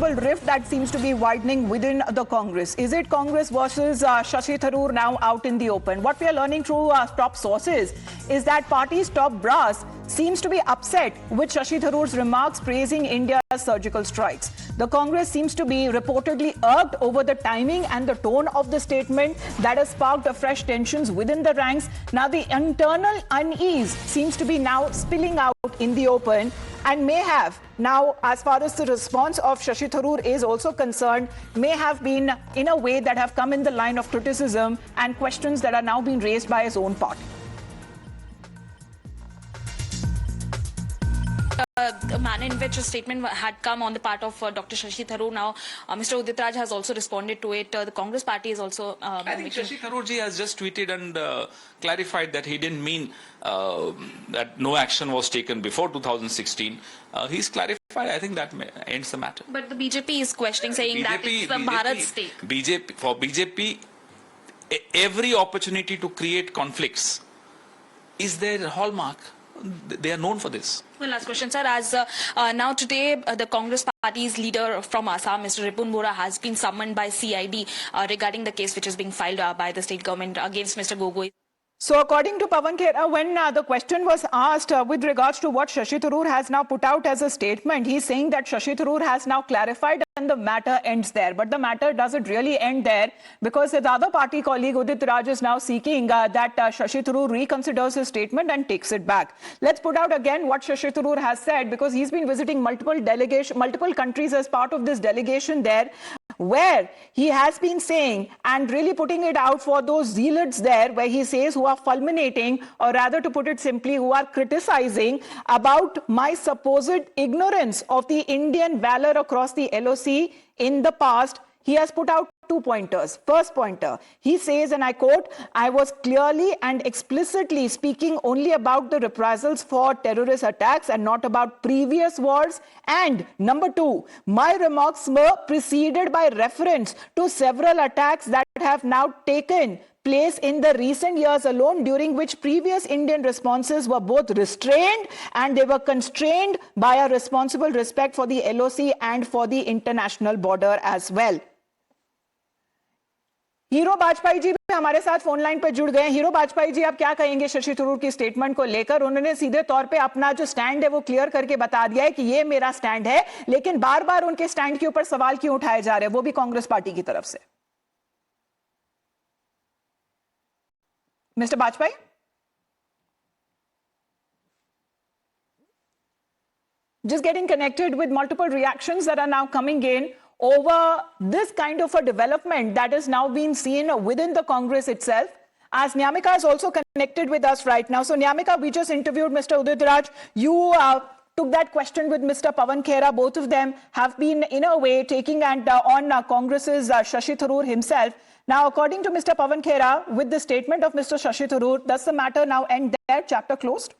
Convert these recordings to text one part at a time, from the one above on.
political rift that seems to be widening within the Congress. Is it Congress versus Shashi Tharoor now out in the open? What we are learning through top sources is that party's top brass seems to be upset with Shashi Tharoor's remarks praising India's surgical strikes. The Congress seems to be reportedly irked over the timing and the tone of the statement that has sparked fresh tensions within the ranks. Now the internal unease seems to be now spilling out in the open and may have now, as far as the response of Shashi Tharoor is also concerned, may have been in a way that have come in the line of criticism and questions that are now being raised by his own party. The manner in which a statement had come on the part of Dr. Shashi Tharoor. Now, Mr. Udit Raj has also responded to it. The Congress party is also... I think Shashi Tharoor ji has just tweeted and clarified that he didn't mean that no action was taken before 2016. He's clarified. I think that ends the matter. But the BJP is questioning, saying that it's the Bharat state. For BJP, every opportunity to create conflicts is their hallmark. They are known for this. Well, last question, sir. As now today, the Congress party's leader from Assam, Mr. Ripun Bora, has been summoned by CID regarding the case which is being filed by the state government against Mr. Gogoi. So according to Pawan Khera, when the question was asked with regards to what Shashi Tharoor has now put out as a statement, he's saying that Shashi Tharoor has now clarified and the matter ends there. But the matter doesn't really end there, because his other party colleague Udit Raj is now seeking that Shashi Tharoor reconsiders his statement and takes it back. Let's put out again what Shashi Tharoor has said, because he's been visiting multiple countries as part of this delegation there, where he has been saying and really putting it out for those zealots there, where he says who are fulminating, or rather to put it simply, who are criticizing about my supposed ignorance of the Indian valor across the LOC in the past. He has put out 2 pointers. First pointer, he says, and I quote, "I was clearly and explicitly speaking only about the reprisals for terrorist attacks and not about previous wars." And number 2, my remarks were preceded by reference to several attacks that have now taken place in the recent years alone, during which previous Indian responses were both restrained and they were constrained by a responsible respect for the LOC and for the international border as well. Hero Vajpayee ji भी हमारे साथ phone line पर जुड़ गए। Hero Vajpayee जी, आप क्या कहेंगे शशि थरूर की स्टेटमेंट को लेकर? उन्होंने सीधे तौर पे अपना जो स्टैंड है वो क्लियर करके बता दिया है कि ये मेरा स्टैंड है, लेकिन बार बार उनके स्टैंड के ऊपर सवाल क्यों उठाए जा रहे हैं, वो भी कांग्रेस पार्टी की तरफ से? Mister Vajpayee, just getting connected with multiple reactions that are now coming in over this kind of a development that is now being seen within the Congress itself, as Nyamika is also connected with us right now. So Nyamika, we just interviewed Mr. Udit Raj. You took that question with Mr. Pawan Khera. Both of them have been in a way taking and on Congress's Shashi Tharoor himself. Now, according to Mr. Pawan Khera, with the statement of Mr. Shashi Tharoor, does the matter now end there, chapter closed?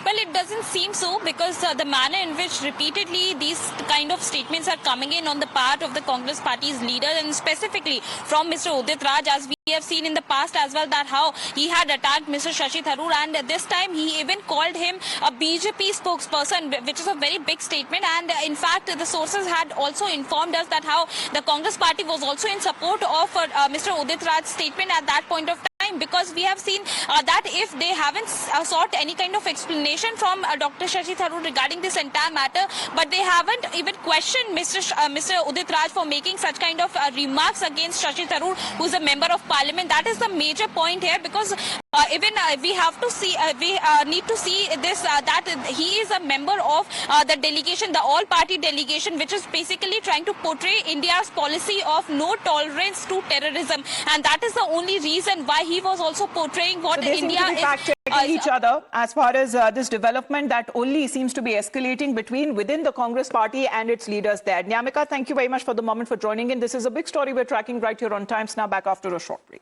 Well, it doesn't seem so, because the manner in which repeatedly these kind of statements are coming in on the part of the Congress party's leader, and specifically from Mr. Udit Raj, as we have seen in the past as well, that how he had attacked Mr. Shashi Tharoor, and this time he even called him a BJP spokesperson, which is a very big statement. And in fact, the sources had also informed us that how the Congress party was also in support of Mr. Udit Raj's statement at that point of time, because we have seen that if they haven't sought any kind of explanation from Dr. Shashi Tharoor regarding this entire matter, but they haven't even questioned Mr. Udit Raj for making such kind of remarks against Shashi Tharoor, who is a member of parliament. That is the major point here, because even we have to see, we need to see this, that he is a member of the delegation, the all-party delegation, which is basically trying to portray India's policy of no tolerance to terrorism, and that is the only reason why he was also portraying what so India is. Fact-checking each other as far as this development that only seems to be escalating within the Congress party and its leaders there. Nyamika, thank you very much for the moment for joining in. This is a big story we're tracking right here on Times Now. Back after a short break.